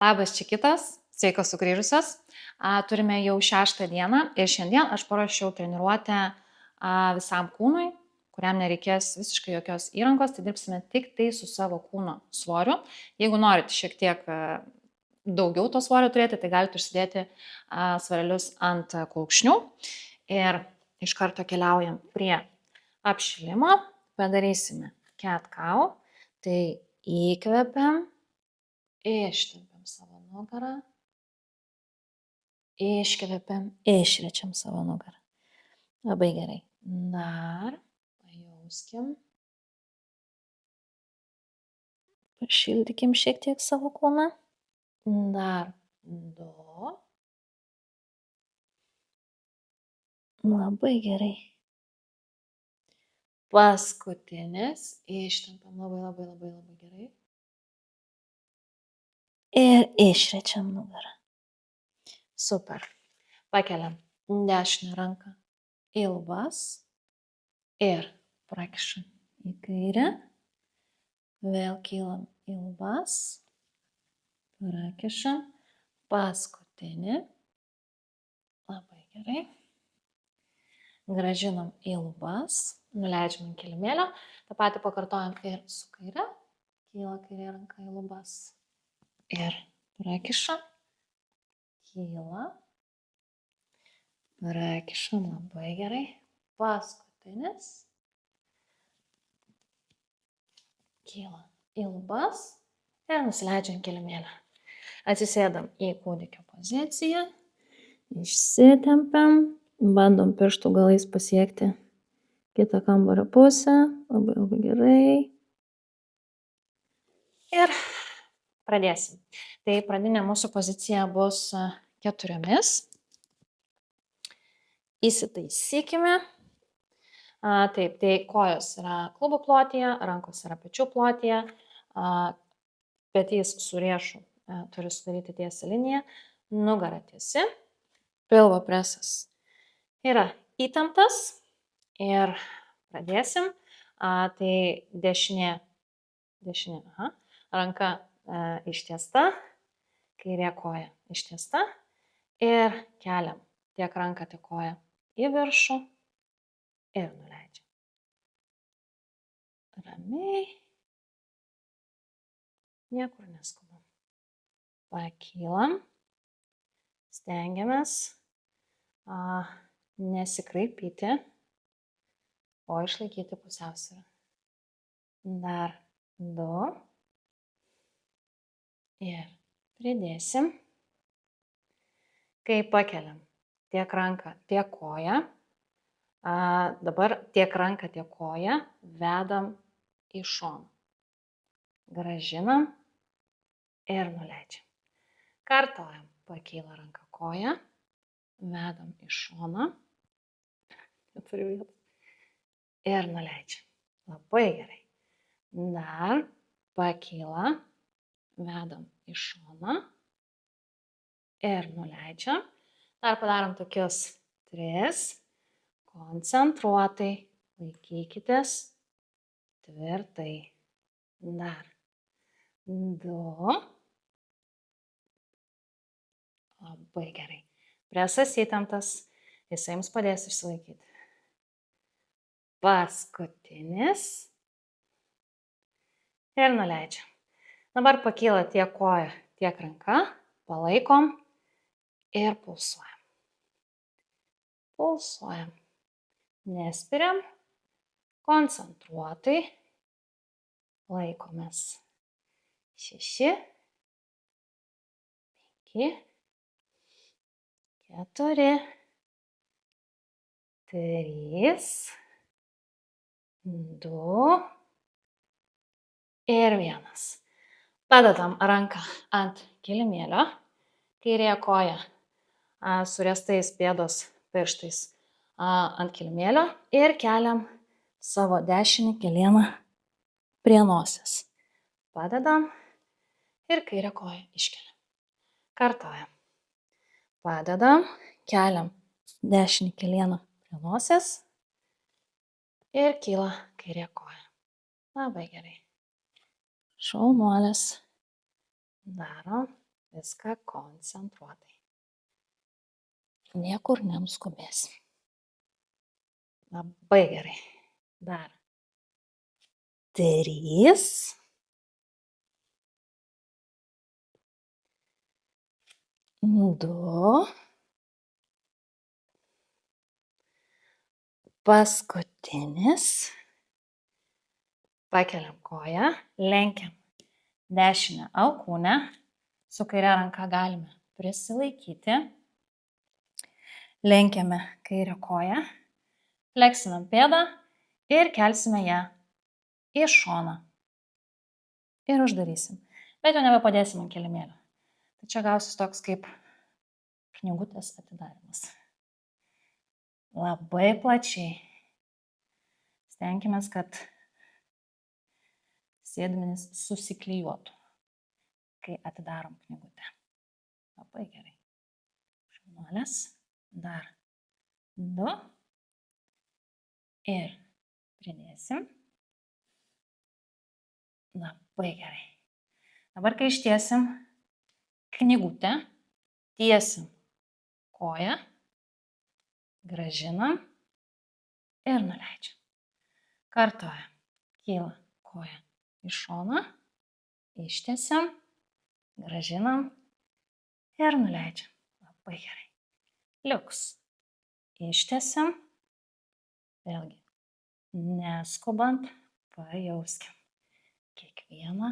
Labas Čikitas, sveikos sugrįžusios. Turime jau 6 dieną ir šiandien aš paruošiau treniruotę visam kūnui, kuriam nereikės visiškai jokios įrangos, tai dirbsime tik tai su savo kūno svoriu. Jeigu norit šiek tiek daugiau to svorio turėti, tai galite užsidėti svarelius ant kulkšnių. Ir iš karto keliaujam prie apšilimo. Padarysime cat cow. Tai įkvepiam, ištempiam savo nugarą, iškvepiam, išrečiam savo nugarą. Labai gerai. Dar pajauskim. Pašildykim šiek tiek savo kūną. Dar 2. Labai gerai. Paskutinis. Ištempiam labai gerai. Ir išrečiam nugarą. Super. Pakeliam dešinę ranką į lubas ir prakišam į kairę. Vėl kylam į lubas. Prakišam. Paskutinį. Labai gerai. Grąžinam į lubas. Nuleidžiam ant kilimėlio. Ta patį pakartojam ir su kaire. Kyla kairė ranka į lubas. Ir prakišam. Kyla. Prakišam labai gerai. Paskutinis. Kyla į lubas. Ir nusileidžiam kilimėlį. Atsisėdam į kūdikio poziciją. Išsitempiam. Bandom pirštų galais pasiekti kitą kambario pusę. Labai gerai. Ir pradėsim. Tai pradinė mūsų pozicija bus 4. Įsitaisykime. Taip, tai kojos yra klubų plotyje, rankos yra pečių plotyje, petys su riešu turi sudaryti tiesią liniją, nugara tiesi, pilvo presas yra įtemptas ir pradėsim. Tai dešinė, ranka ištiesta, kairė koja ištiesta ir keliam tiek ranką, tiek koją į viršų ir nuleidžiam. Ramiai, niekur neskubam. Pakylam, stengiamės nesikraipyti, o išlaikyti pusiausvyrą. Dar 2. Ir pridėsim. Kai pakeliam tiek ranką, tiek koją, dabar tiek ranką, tiek koją vedam į šoną. Gražinam ir nuleidžiam. Kartojam. Pakyla ranka, koja, vedam į šoną. Ir nuleidžiam. Labai gerai. Dar pakyla, vedam į šoną ir nuleidžiam. Dar padarom tokius 3. Koncentruotai. Laikykitės tvirtai. Dar 2. Labai gerai. Presas įtemptas. Jisai jums padės išsilaikyti. Paskutinis. Ir nuleidžiam. Dabar pakyla tiek koja, tiek ranka. Palaikom ir pulsuojam. Pulsuojam. Nespiriam. Koncentruotai. Laikomės. 6, 5, 4, 3, 2 ir 1. Padedam ranką ant kilimėlio. Kairė koja suriestais pėdos pirštais ant kilimėlio ir keliam savo dešinį kelieną prie nosies. Padedam ir kairę koją iškeliam. Kartojam. Padedam, keliam dešinį kelieną prie nosies ir kyla kairė koja. Labai gerai. Šaunuolės. Darom. Viską koncentruotai. Niekur nenuskubėsim. Labai gerai. Dar 3, 2, paskutinis. Pakeliam koją, lenkiam dešinę alkūnę, su kaire ranka galime prisilaikyti, lenkiame kairę koją, fleksinam pėdą ir kelsime ją į šoną ir uždarysim, bet jau nebepadėsim ant kilimėlio. Tai čia gausis toks kaip knygutės atidarimas. Labai plačiai. Stenkimės, kad sėdmenys susiklijuotų, kai atidarom knygutę. Labai gerai. Šaunuolės. Dar 2. Ir pridėsim. Labai gerai. Dabar, kai ištiesim knygutę, tiesim koją, grąžinam ir nuleidžiam. Kartojam. Kyla koja į šoną, ištiesiam, grąžinam ir nuleidžiam. Labai gerai. Liuks. Ištiesiam, vėlgi, neskubant, pajauskim kiekvieną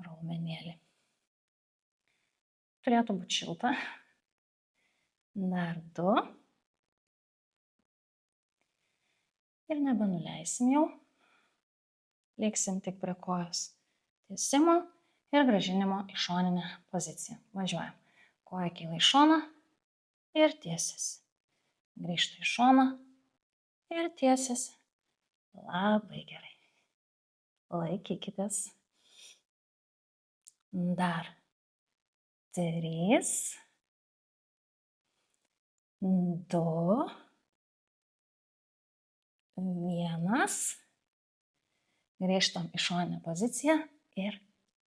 raumenėlį. Turėtų būti šilta. Dar 2. Ir nebenuleisim jau. Liksim tik prie kojos tiesimo ir grąžinimo į šoninę poziciją. Važiuojam. Koja kyla į šoną ir tiesiasi. Grįžta į šoną ir tiesiasi. Labai gerai. Laikykitės. Dar 3, 2, 1. Grįžtam į šoninę poziciją ir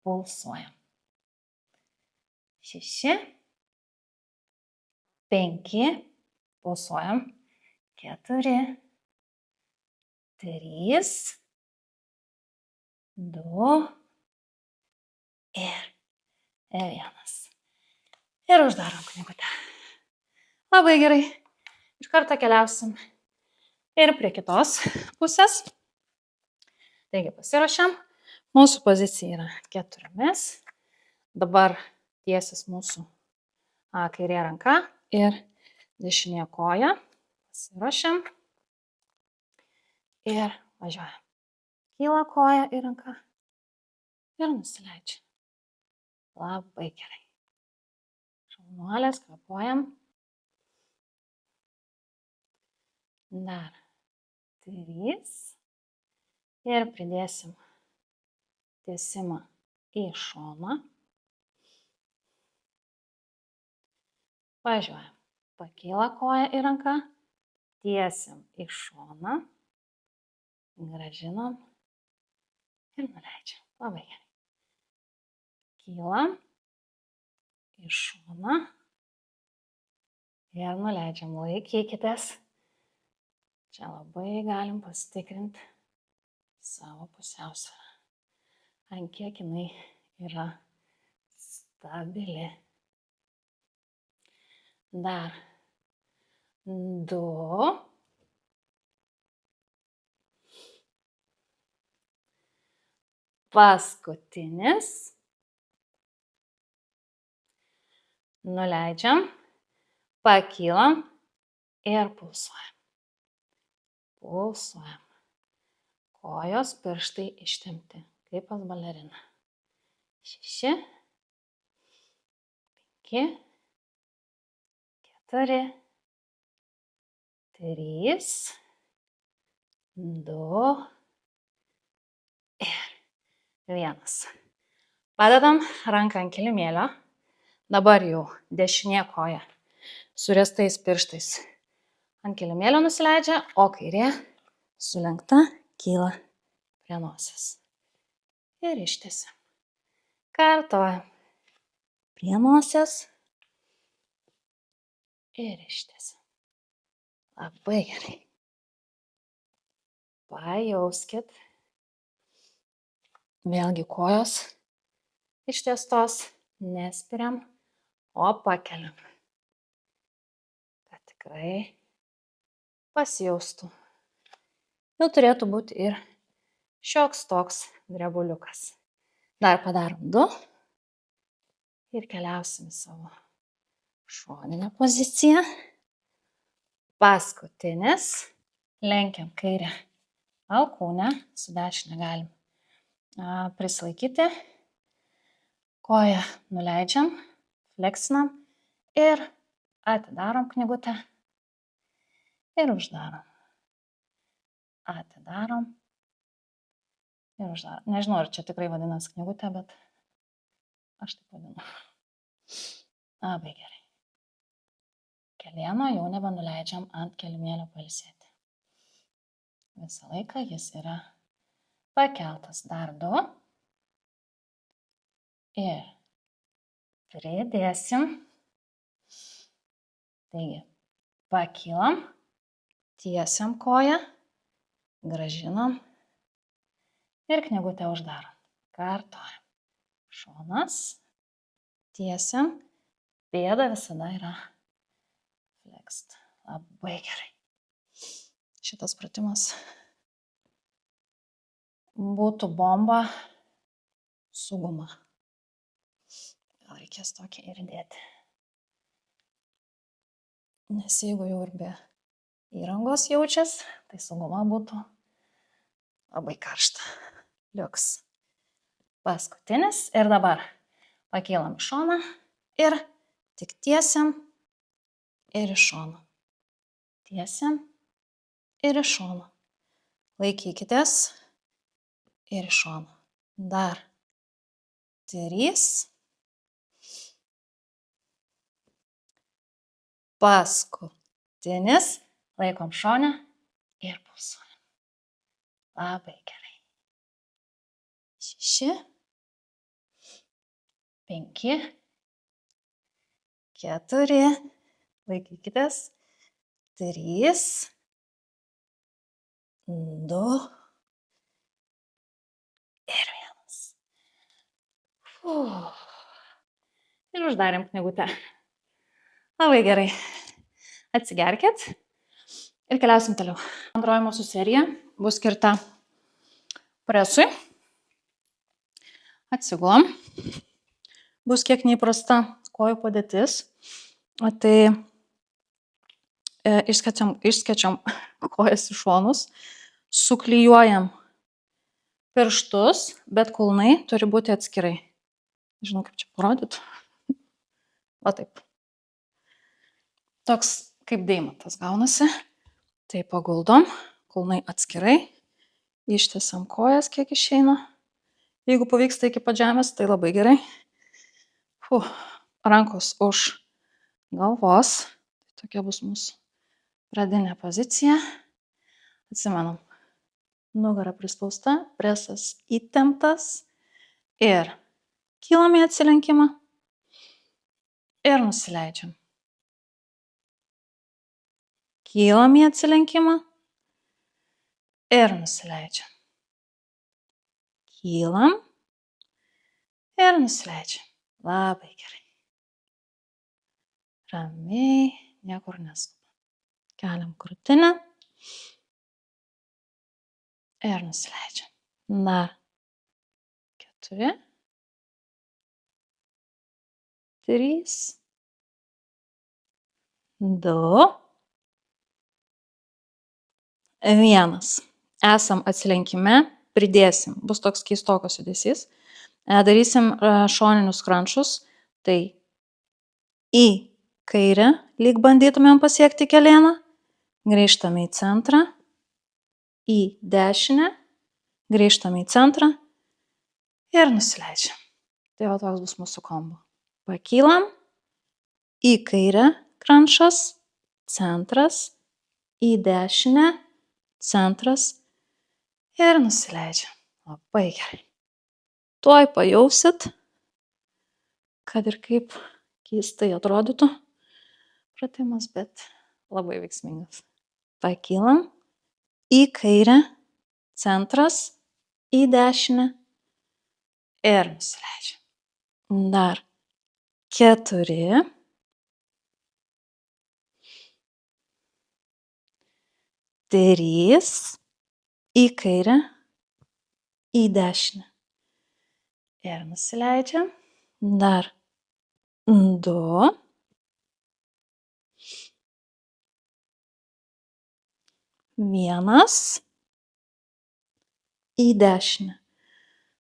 pulsuojam. 6, 5, pulsuojam. 4, 3, 2 ir 1. Ir uždarom knygutę. Labai gerai. Iš karto keliausim ir prie kitos pusės. Taigi pasiruošiam. Mūsų pozicija yra 4. Dabar tiesis mūsų kairė ranka ir dešinė koja. Pasiruošiam. Ir važiuojam. Kyla koja į ranką ir nusileidžia. Labai gerai. Šaunuolės, kvėpuojam. Dar 3. Ir pridėsim tiesimą į šoną. Važiuojam. Pakyla koja į ranką. Tiesim į šoną. Grąžinam. Ir nuleidžiam. Labai gerai. Kylam į šoną. Ir nuleidžiam. Laikykitės. Čia labai galim pasitikrinti savo pusiausvyrą. Ant kiek jinai yra stabili. Dar 2. Paskutinis. Nuleidžiam, pakylam ir pulsuojam. Pulsuojam. Kojos pirštai ištempti, kaip pas baleriną. 6, 5, 4, 3, 2 ir 1. Padedam ranką ant kilimėlio. Dabar jau dešinė koja su riestais pirštais ant kilimėlio nusileidžia, o kairė sulenkta kyla prie nosies. Ir ištiesiam. Kartojam. prie nosies ir ištiesiam. Labai gerai. Pajauskit. Vėlgi kojos ištiestos, nespiriam, o pakeliam. Kad tikrai pasijaustų. Jau turėtų būti ir šioks toks drebuliukas. Dar padarom 2 ir keliausim į savo šoninę poziciją. Paskutinis. Lenkiam kairę alkūnę, su dešine galim prisilaikyti. Koją nuleidžiam, fleksinam ir atidarom knygutę ir uždarom. Atidarom ir uždarom. Nežinau, ar čia tikrai vadinasi knygutė, bet aš taip vadinu. Labai gerai. Kelieno jau nebenuleidžiam ant kelimėlio pailsėti. Visą laiką jis yra pakeltas. Dar 2. Ir pridėsim. Taigi, pakylam, tiesiam koją, grąžinam ir knygutę uždarom. Kartojam. Šonas, tiesiam, pėda visada yra flexed. Labai gerai. Šitas pratimas būtų bomba su guma. Gal reikės tokį ir dėti. Nes jeigu jau ir be įrangos jaučias, tai su guma būtų labai karšta. Liuks. Paskutinis ir dabar pakylam į šoną ir tik tiesiam ir iš šono. Tiesiam ir iš šono. Laikykitės ir iš šono. Dar 3. Paskutinis. Laikom šone ir pulsuojam. Labai gerai. 6, 5, 4. Laikykitės. 3, 2 ir 1. Ir uždarėm knygutę. Labai gerai. Atsigerkit ir keliausim toliau. Antroji mūsų serija bus skirta presui. Atsigulam. Bus kiek neįprasta kojų padėtis. Tai išskėčiam kojas į šonus, suklijuojam pirštus, bet kulnai turi būti atskirai. Žinau, kaip čia parodyt. Va taip. Toks kaip deimantas gaunasi. Tai paguldom, kulnai atskirai, ištiesiam kojas, kiek išeina. Jeigu pavyksta iki pat žemės, tai labai gerai. Rankos už galvos. Tokia bus mūsų pradinė pozicija. Atsimenam. Nugara prispausta, presas įtemptas ir kylam į atsilenkimą ir nusileidžiam. Kylam į atsilenkimą ir nusileidžiam. Kylam ir nusileidžiam. Labai gerai. Ramiai, niekur neskubam. Keliam krūtinę ir nusileidžiam. Dar 4, 3, 2, 1. Esam atsilenkime, pridėsim. Bus toks keistokas judesys. Darysim šoninius krančius. Tai į kairę, lyg bandytumėm pasiekti kelieną. Grįžtame į centrą. Į dešinę. Grįžtame į centrą. Ir nusileidžiam. Tai va toks bus mūsų kombo. Pakylam. Į kairę krančas. Centras. Į dešinę. Centras. Ir nusileidžiam. Labai gerai. Tuoj pajausit, kad ir kaip keistai atrodytų pratimas, bet labai veiksmingas. Pakylam, į kairę, centras, į dešinę ir nusileidžiam. Dar 4, 3, į kairę, į dešinę ir nusileidžiam. Dar 2, 1, į dešinę.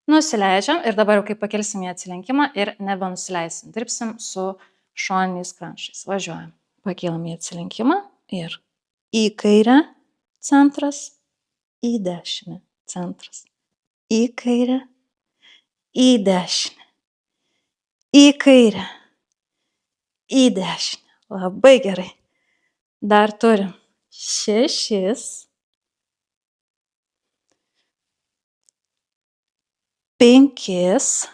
Nusileidžiam ir dabar jau kai pakelsim į atsilenkimą ir nebenusileisim. Dirbsim su šoniniais krančiais. Važiuojam. Pakylam į atsilenkimą ir į kairę, centras, į dešinę, centras, į kairę, į dešinę, į kairę, į dešinę. Labai gerai. Dar turim 6, 5,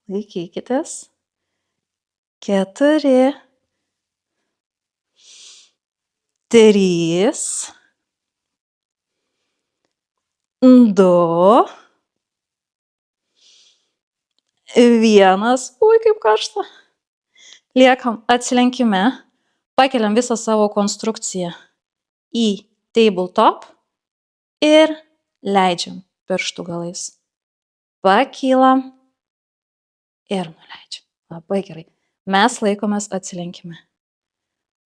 laikykitės, 4, 3, 2, 1. Ui, kaip karšta. Liekam atsilenkime, pakeliam visą savo konstrukciją į tabletop ir leidžiam pirštų galais. Pakylam ir nuleidžiam. Labai gerai. Mes laikomės atsilenkime.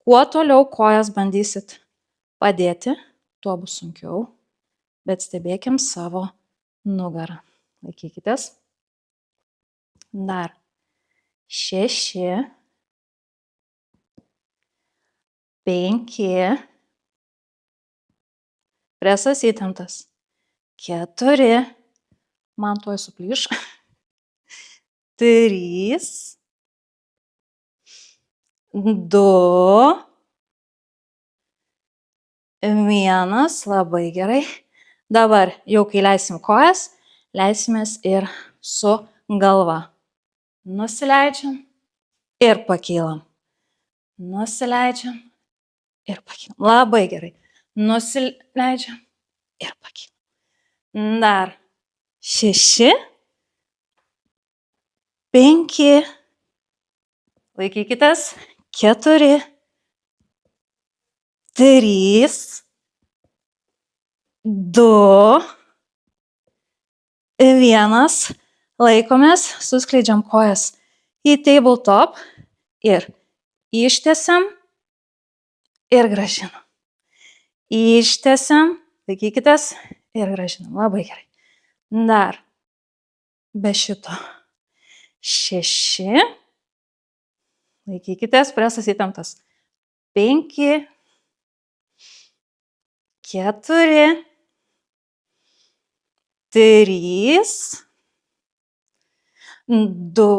Kuo toliau kojas bandysit padėti, tuo bus sunkiau, bet stebėkim savo nugarą. Laikykitės. Dar 6, 5, presas įtemptas, 4, man tuoj suplyš, 3, 2, 1, labai gerai. Dabar jau kai leisim kojas, leisimės ir su galva. Nusileidžiam ir pakylam. Nusileidžiam ir pakylam. Labai gerai. Nusileidžiam ir pakylam. Dar 6, 5, laikykitės, 4, 3, 2, 1, laikomės, suskleidžiam kojas į tabletop ir ištiesiam ir grąžinam. Ištiesiam, laikykitės ir grąžinam. Labai gerai. Dar be šito 6, laikykitės, presas įtemptas, 5, 4, 3, 2,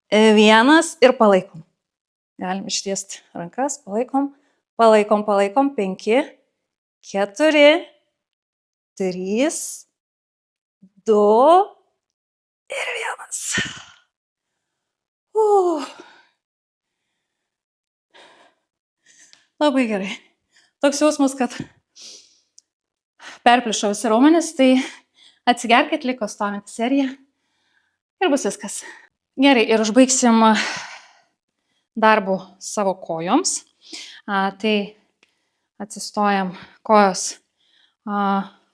1 ir palaikom. Galim ištiesti rankas, palaikom, palaikom, palaikom, 5, 4, 3, 2 ir 1. Labai gerai. Toks jausmas, kad perplišo visi raumenys, tai atsigerkit, liko stovint seriją ir bus viskas. Gerai, ir užbaigsim darbu savo kojoms. Tai atsistojam kojos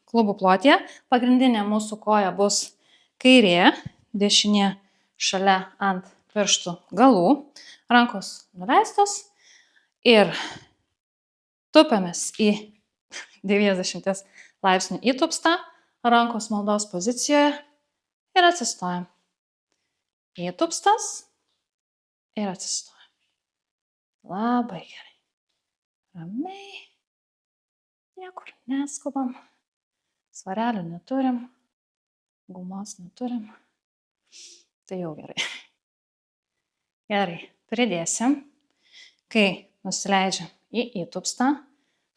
klubų plotyje. Pagrindinė mūsų koja bus kairė, dešinė šalia ant pirštų galų, rankos nuleistos ir tupiamės į 90 laipsnių įtupstą, rankos maldos pozicijoje ir atsistojam. Įtupstas ir atsistojam. Labai gerai. Ramiai. Niekur neskubam. Svarelių neturim. Gumos neturim. Tai jau gerai. Gerai. Pridėsim. Kai nusileidžiam į įtupstą,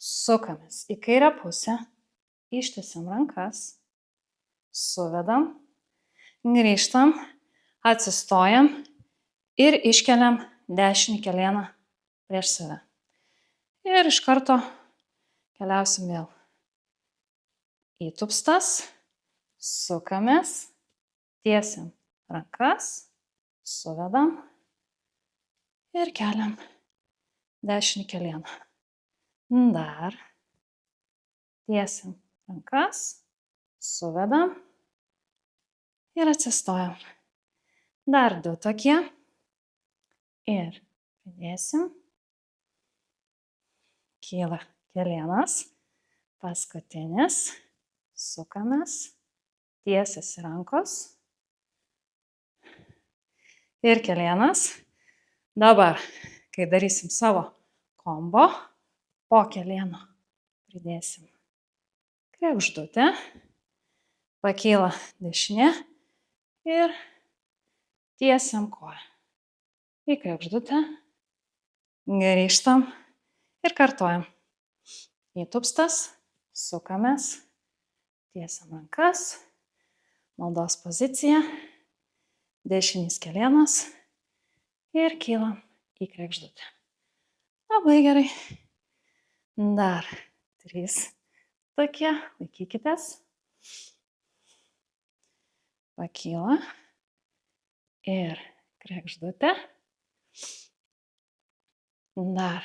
sukamės į kairę pusę, ištiesiam rankas, suvedam, Grįžtam, atsistojam ir iškeliam dešinį kelieną prieš save. Ir iš karto keliausim vėl. Įtupstas, sukamės, tiesiam rankas, suvedam ir keliam dešinį kelieną. Dar tiesiam rankas, suvedam ir atsistojam. Dar 2 tokie. Ir pridėsim. Kyla kelienas, paskutinis, sukamės, tiesiasi rankos ir kelienas. Dabar, kai darysim savo kombo, po kelieno pridėsim kregždutę, pakyla dešinė ir tiesiam koją. Į kregždutę, grįžtam ir kartojam. Įtupstas, sukamės, tiesiam rankas, maldos pozicija, dešinys kelienas ir kylam į kregždutę. Labai gerai. Dar 3 tokie, laikykitės. Pakyla ir kregždutė. Dar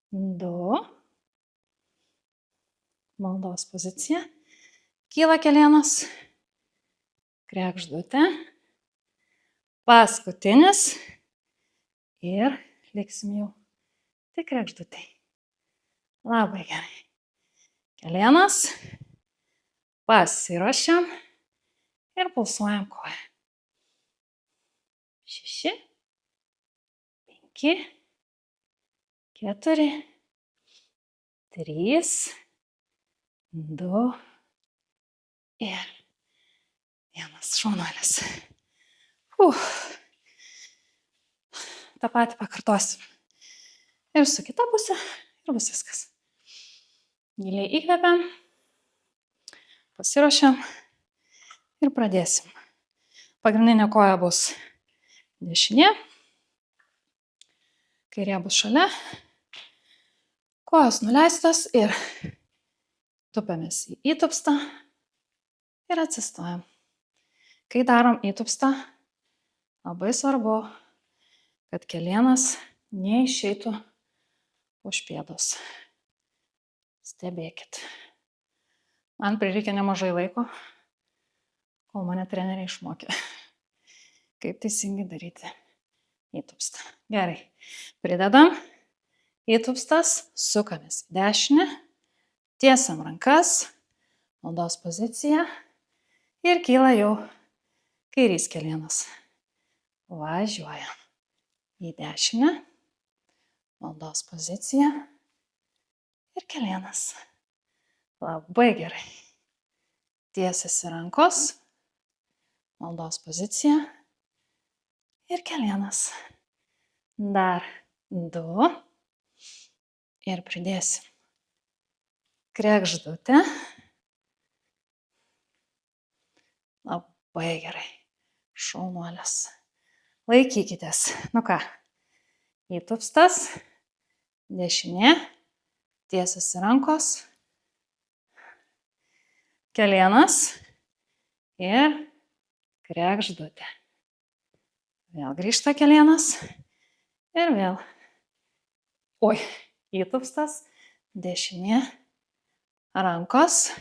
2. Maldos pozicija. Kyla kelienas. Kregždutė. Paskutinis. Ir liksim jau tik kregždutai. Labai gerai. Kelienas. Pasiruošiam. Ir pulsuojam koją. 6, 5, 4, 3, 2 ir 1. Šaunuolis. Ta patį pakartosim. Ir su kita pusė ir bus viskas. Giliai įkvepiam, pasiruošiam ir pradėsim. Pagrindinė koja bus dešinė, kairė bus šalia, kojos nuleistos ir tupiamės į įtupstą ir atsistojam. Kai darom įtupstą, labai svarbu, kad kelienas neišeitų už pėdos. Stebėkit. Man prireikė nemažai laiko, kol mane treneriai išmokė, kaip teisingai daryti įtupstą. Gerai. Pridedam. Įtupstas, sukamės į dešinę, tiesiam rankas, maldos pozicija ir kyla jau kairys kelienas. Važiuojam į dešinę, maldos pozicija ir kelienas. Labai gerai. Tiesiasi rankos, maldos pozicija ir kelienas. Dar 2 ir pridėsim kregždutę. Labai gerai. Šaunuolės. Laikykitės. Nu ką, įtupstas, dešinė, tiesiasi rankos, kelienas ir kregždutė. Vėl grįžta kelienas ir vėl. Įtupstas, dešinė, rankos,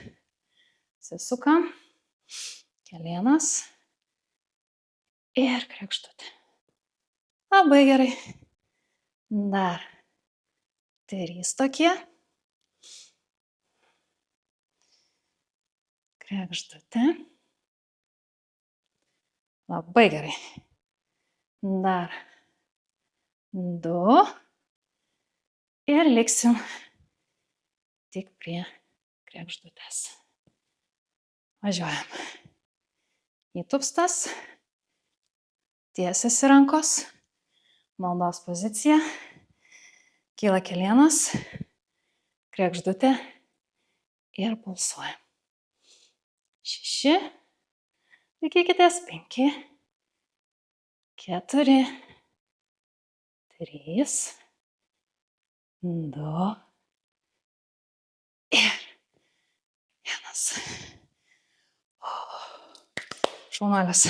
susukam, kelienas ir kregždutė. Labai gerai. Dar 3 tokie. Kregždutė. Labai gerai. Dar 2. Ir liksim tik prie kregždutės. Važiuojam. Įtupstas. Tiesiasi rankos. Maldos pozicija. Kyla kelienas. Kregždutė. Ir pulsuojam. 6, Laikykitės 5, 4, 3, 2 ir 1. Šaunuolis.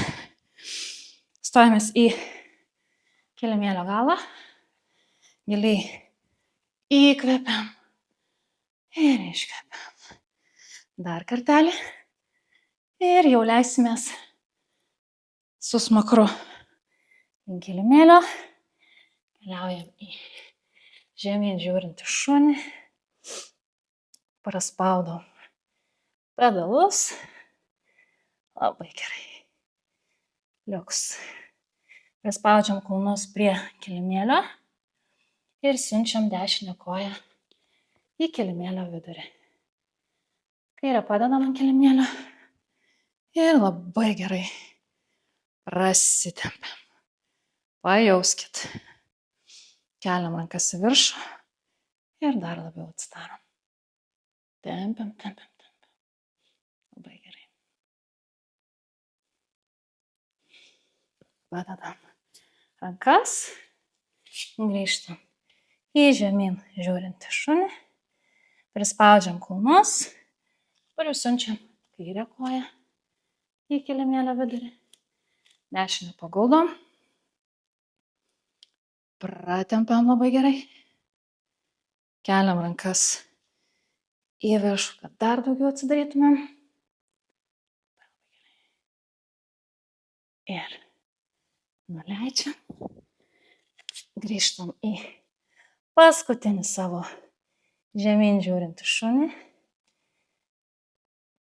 Stojamės į kilimėlio galą. Giliai įkvepiam ir iškvepiam. Dar kartelį. Ir jau leisimės su smakru link kilimėlio. Keliaujam į žemyn žiūrintį šunį. Praspaudom pedalus. Labai gerai. Liuks. Prispaudžiam kulnus prie kilimėlio ir siunčiam dešinę koją į kilimėlio vidurį. Kairę padedam ant kilimėlio ir labai gerai prasitempiam. Pajauskit. Keliam rankas į viršų ir dar labiau atsidarom. Tempiam. Labai gerai. Padedam rankas, grįžtam į žemyn žiūrintį šunį, prispaudžiam kulnus, ir siunčiam kairę koją į kilimėlio vidurį, dešinę paguldom, pratempiam labai gerai, keliam rankas į viršų, kad dar daugiau atsidarytumėm ir nuleidžiam. Grįžtam į paskutinį savo žemyn žiūrintį šunį.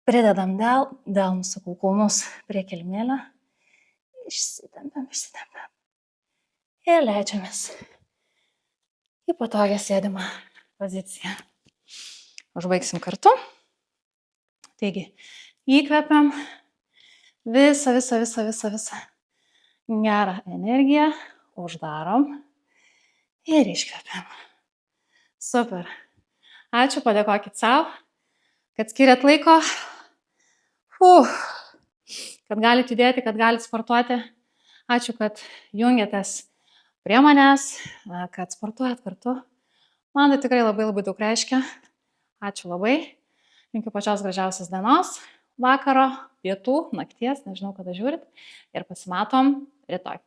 Pridedam delnus, sakau, kulnus prie kilimėlio. Išsitempiam. Ir leidžiamės į patogią sėdimą poziciją. Užbaigsim kartu. Taigi, įkvepiam visą gerą energiją, uždarom ir iškvepiam. Super. Ačiū, padėkokit savo, kad skiriat laiko, kad galite judėti, kad galite sportuoti. Ačiū, kad jungiatės prie manęs, kad sportuojat kartu. Man tai tikrai labai daug reiškia. Ačiū labai. Linkiu pačios gražiausios dienos, vakaro, pietų, nakties, nežinau, kada žiūrit. Ir pasimatom rytoj.